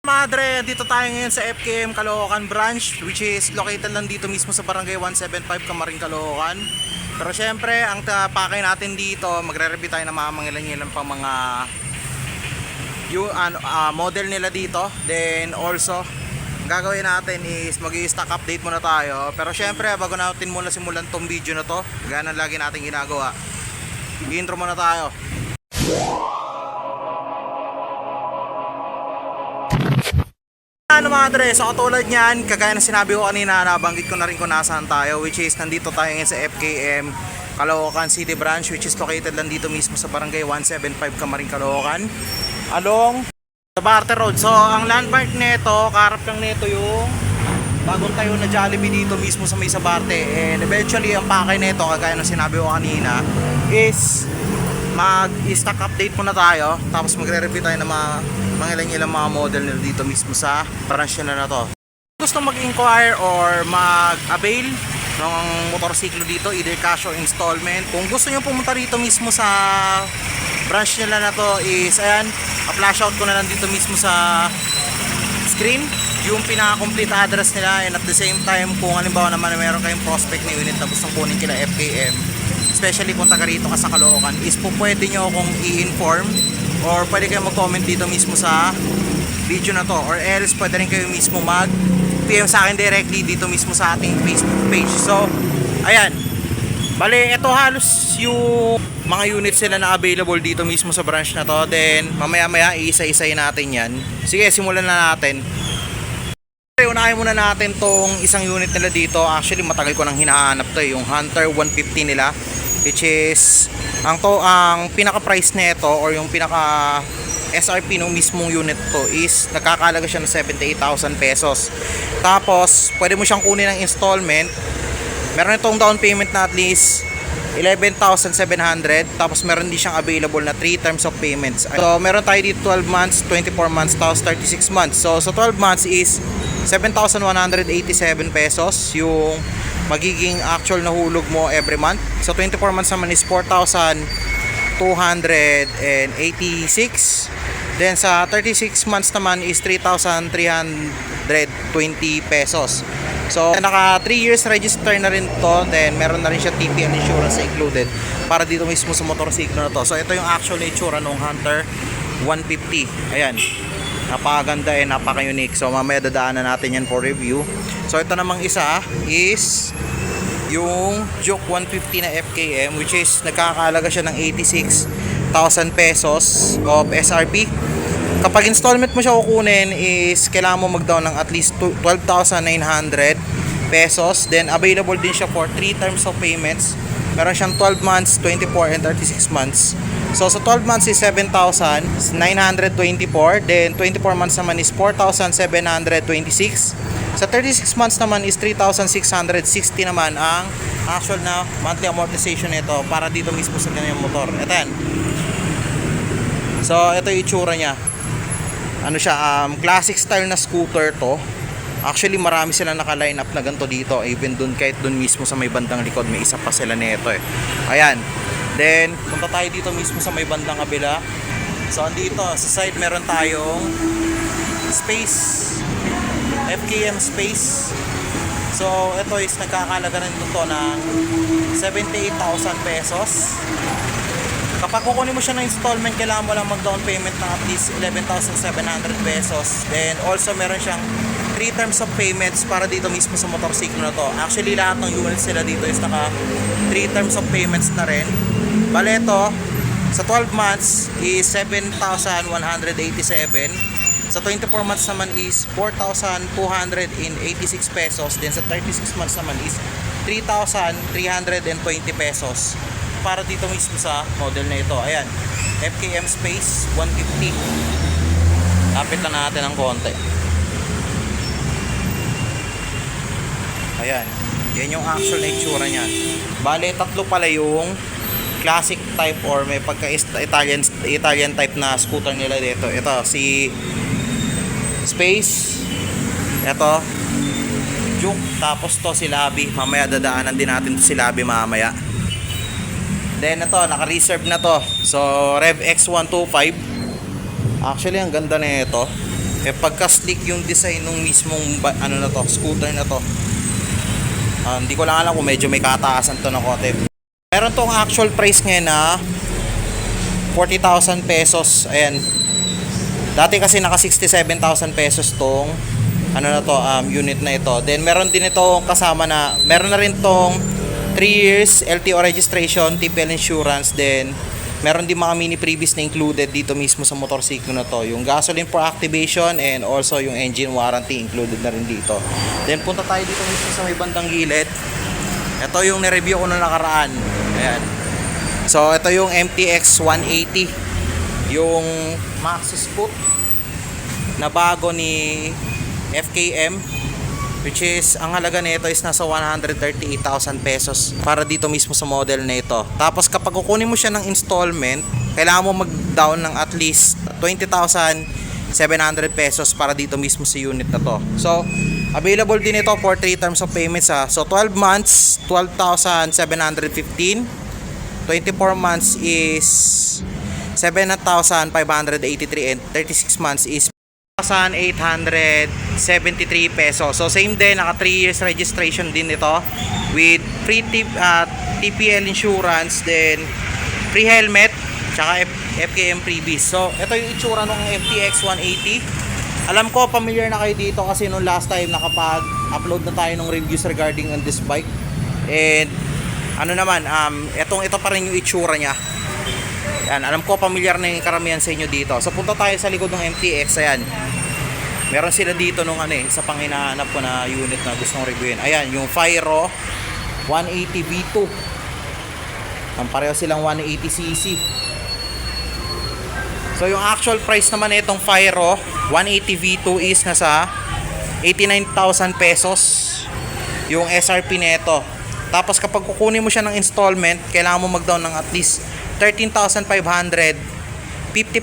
Madre, dito tayo ngayon sa FKM Caloocan branch, which is located lang dito mismo sa Barangay 175 Camarin, Caloocan. Pero syempre, ang pakay natin dito, magre-review tayo ng mga mangilan-ngilan pang mga model nila dito. Then also, ang gagawin natin is mag-i-stock update muna tayo. Pero syempre, bago natin muna simulan tong video na to, gano'n lagi natin ginagawa, intro muna tayo. Mga Dre, so katulad nyan, kagaya na sinabi ko kanina, nabanggit ko na rin kung nasaan tayo, which is nandito tayo ngayon sa FKM Caloocan City Branch, which is located lang dito mismo sa Barangay 175 Camarin, Caloocan, along sa Barter Road. So ang landmark nito, kaharap lang nito yung bagong tayo na Jollibee dito mismo sa may Sabarte. And eventually ang pakay nito, kagaya na sinabi ko kanina, is mag-stock update muna tayo, tapos magre-review tayo ng mga ilang mga model nila dito mismo sa branch na to. Gusto mag-inquire or mag-avail ng motorsiklo dito, either cash or installment, kung gusto nyo pumunta rito mismo sa branch nila na to, is ayan, pa-flash out ko na lang dito mismo sa screen yung pinaka-complete address nila. And at the same time, kung halimbawa naman meron kayong prospect na unit na gustong kunin kila FKM, especially kung taga rito ka sa Caloocan, is po pwede nyo akong i-inform or pwede kayo mag-comment dito mismo sa video na to, or else pwede rin kayo mismo mag-PM sa akin directly dito mismo sa ating Facebook page. So ayan, bale ito halos yung mga units sila na available dito mismo sa branch na to. Then mamaya maya iisa-isayin natin yan. Sige, simulan na natin. Unahin muna natin tong isang unit nila dito. Actually matagal ko nang hinahanap to, yung Hunter 150 nila, which is ang pinaka price nito or yung pinaka SRP ng mismong unit to is nagkakalaga siya ng 78,000 pesos. Tapos pwede mo siyang kunin ng installment. Meron itong down payment na at least 11,700. Tapos meron din siyang available na 3 terms of payments. So meron tayo dito 12 months, 24 months, tapos 36 months. So sa 12 months is 7,187 pesos yung magiging actual na hulog mo every month. So 24 months naman is 4,286. Then sa 36 months naman is 3,320 pesos. So naka 3 years register na rin to. Then meron na rin siya TPL insurance included para dito mismo sa motorsiklo na to. So ito yung actual na itsura ng Hunter 150. Ayan, napakaganda and napaka-unique. So mamaya dadaanan natin yan for review. So ito namang isa is yung Juke 150 na FKM, which is nagkakalaga siya ng 86,000 pesos of SRP. Kapag installment mo siya kukunin is kailangan mo mag-down ng at least 12,900 pesos. Then available din siya for 3 terms of payments. Meron siyang 12 months, 24 and 36 months. So sa 12 months is 7,924. Then 24 months naman is 4,726. Sa 36 months naman is 3,660 naman ang actual na monthly amortization nito para dito mismo sa kanyang motor. Ito yan. So ito yung itsura niya. Ano siya, classic style na scooter to. Actually marami silang naka-line up na ganito dito. Even dun, kahit dun mismo sa may bandang likod, may isa pa sila nito eh. Ayan. Then punta tayo dito mismo sa may bandang kabila. So andito sa side meron tayong Space, FKM Space. So ito is nagkakalaga rin ito ng 78,000 pesos. Kapag kukunin mo siya ng installment, kailangan mo lang mag-down payment ng at least 11,700 pesos. Then also meron siyang 3 terms of payments para dito mismo sa motorsiklo na to. Actually lahat ng units sila dito is naka 3 terms of payments na rin. Bale ito, sa 12 months is 7,187. Sa 24 months naman is 4,286 pesos. Then sa 36 months naman is 3,320 pesos para dito mismo sa model na ito. Ayan, FKM Space 150. Lapit na natin ng konti. Ayan, yan yung actual na itsura niyan. Bale, tatlo pala yung classic type or may pagka-Italian type na scooter nila dito. Ito, si Space, ito Juke, tapos to si Labi. Mamaya dadaanan din natin to si Labi mamaya. Then ito, naka-reserve na to. So Rev X125. Actually ang ganda na ito. pagka slick yung design ng mismong ano na to, scooter na to. Hindi ko lang alam kung medyo may kataasan to ng konti. Meron tong actual price ngayon na 40,000 pesos. Ayan. Dati kasi naka 67,000 pesos tong ano na to, unit na ito. Then meron din itong kasama na, meron na rin tong 3 years LTO registration, TPL insurance, then meron din mga mini previous na included dito mismo sa motorsiklo na to. Yung gasoline for activation and also yung engine warranty included na rin dito. Then punta tayo dito mismo sa may bandang gilid. Ito yung ni-review ko na nakaraan. Ayan. So ito yung MTX 180. Yung Maxi Scoot na bago ni FKM, which is ang halaga nito is nasa 138,000 pesos para dito mismo sa model na ito. Tapos kapag kukunin mo siya ng installment, kailangan mo mag-down ng at least 20,700 pesos para dito mismo sa unit na to. So available din ito for 3 terms of payments ha. So 12 months 12,715, 24 months is 7,583, and 36 months is 1,873 pesos. So same din, naka 3 years registration din ito with free TPL insurance, then free helmet, tsaka FKM freebies. So ito yung itsura ng MTX 180. Alam ko familiar na kayo dito kasi nung last time nakapag-upload na tayo ng reviews regarding on this bike. And ano naman, ito pa rin yung itsura niya. Yan, alam ko familiar na yung karamihan sa inyo dito. So punta tayo sa likod ng MTX. Ayan. Meron sila dito nung sa panginahanap ko na unit na gustong reviewin. Ayan, yung Fyro 180 V2. Pareho silang 180cc. So yung actual price naman nitong Fyro 180 V2 is nasa 89,000 pesos yung SRP nito. Tapos kapag kukunin mo siya ng installment, kailangan mo mag-down ng at least 13,550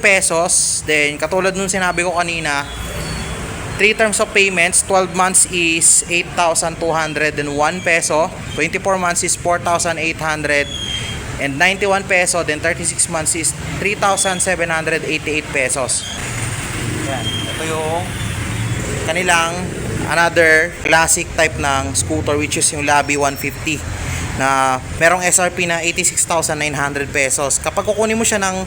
pesos. Then katulad nung sinabi ko kanina, 3 terms of payments, 12 months is 8,201 peso, 24 months is 4,891 peso, then 36 months is 3,788 pesos. Yan, ito yung kanilang another classic type ng scooter, which is yung Labi 150 na merong SRP na 86,900 pesos. Kapag kukunin mo siya ng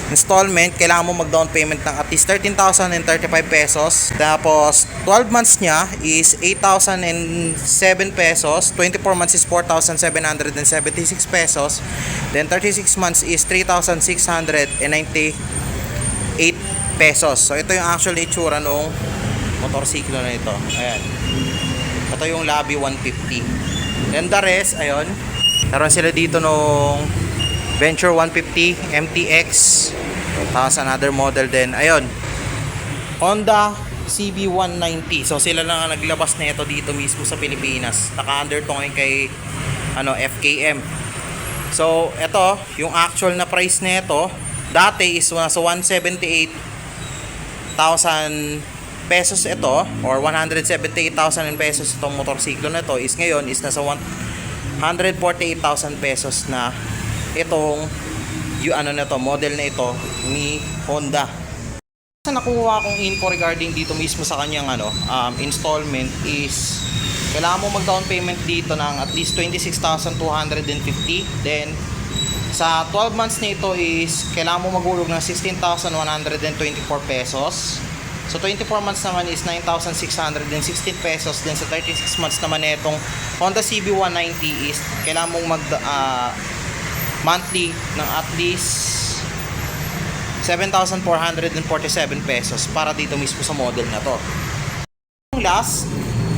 installment, kailangan mo mag-down payment ng at least 13,035 pesos. Tapos 12 months niya is 8,007 pesos, 24 months is 4,776 pesos, then 36 months is 3,698 pesos. So ito yung actual itsura nung motorsiklo na ito. Ayan. Ito yung Labi 150. Then the rest, ayun. Meron sila dito nung Venture 150 MTX. Tapos another model din. Ayun. Honda CB190. So sila lang ang naglabas na ito dito mismo sa Pilipinas. Naka-under to ngayon kay FKM. So ito, yung actual na price nito dati is nasa 178,000 pesos ito, or 178,000 pesos itong motorsiklo na ito, is ngayon is nasa 148,000 pesos na itong na to, model na ito ni Honda. Sa nakuha kong info regarding dito mismo sa kanyang installment is kailangan mo mag-down payment dito ng at least 26,250. Then sa 12 months nito is kailangan mo maghulog ng 16,124 pesos. So 24 months naman is 9,616 pesos. Then sa 36 months naman itong Honda CB190 is kailangan mong monthly ng at least 7,447 pesos para dito mismo sa model na to. Yung last,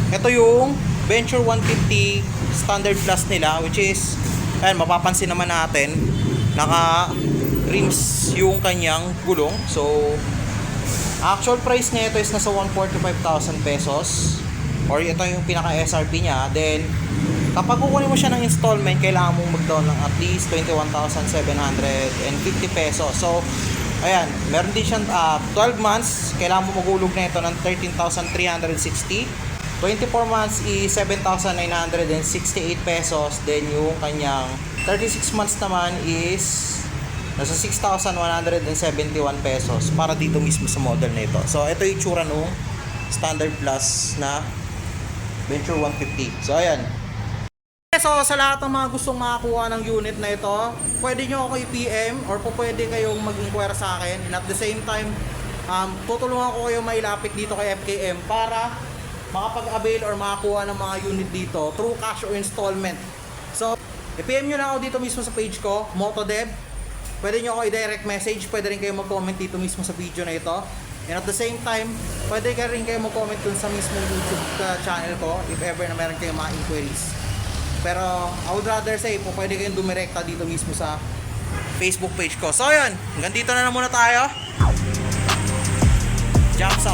ito yung Venture 150 Standard Plus nila, which is mapapansin naman natin naka rims yung kanyang gulong. So actual price nito is nasa 145,000 pesos, or ito yung pinaka SRP niya. Then kapag kukunin mo siya ng installment, kailangan mong mag-down ng at least 21,750 pesos. So ayan, meron din siyang 12 months, kailangan mo maghulog na ito ng 13,360. 24 months is 7,968 pesos. Then yung kanyang 36 months naman is Nasa 6,171 pesos para dito mismo sa model na ito. So ito yung itsura nung Standard Plus na Venture 150. So ayan. So sa lahat ng mga gustong makakuha ng unit na ito, pwede nyo ako i-PM or pwede kayong mag-inquire sa akin. And at the same time, tutulungan ko kayo mailapit dito kay FKM para makapag-avail or makakuha ng mga unit dito through cash or installment. So i-PM nyo na ako dito mismo sa page ko, Motodev. Pwede nyo ako i-direct message, pwede rin kayo mag-comment dito mismo sa video na ito. And at the same time, pwede ka rin kayo mag-comment dun sa mismong YouTube channel ko if ever na meron kayong mga inquiries. Pero I would rather say po pwede kayong dumirekta dito mismo sa Facebook page ko. So yun, hanggang dito na muna tayo. Jump sa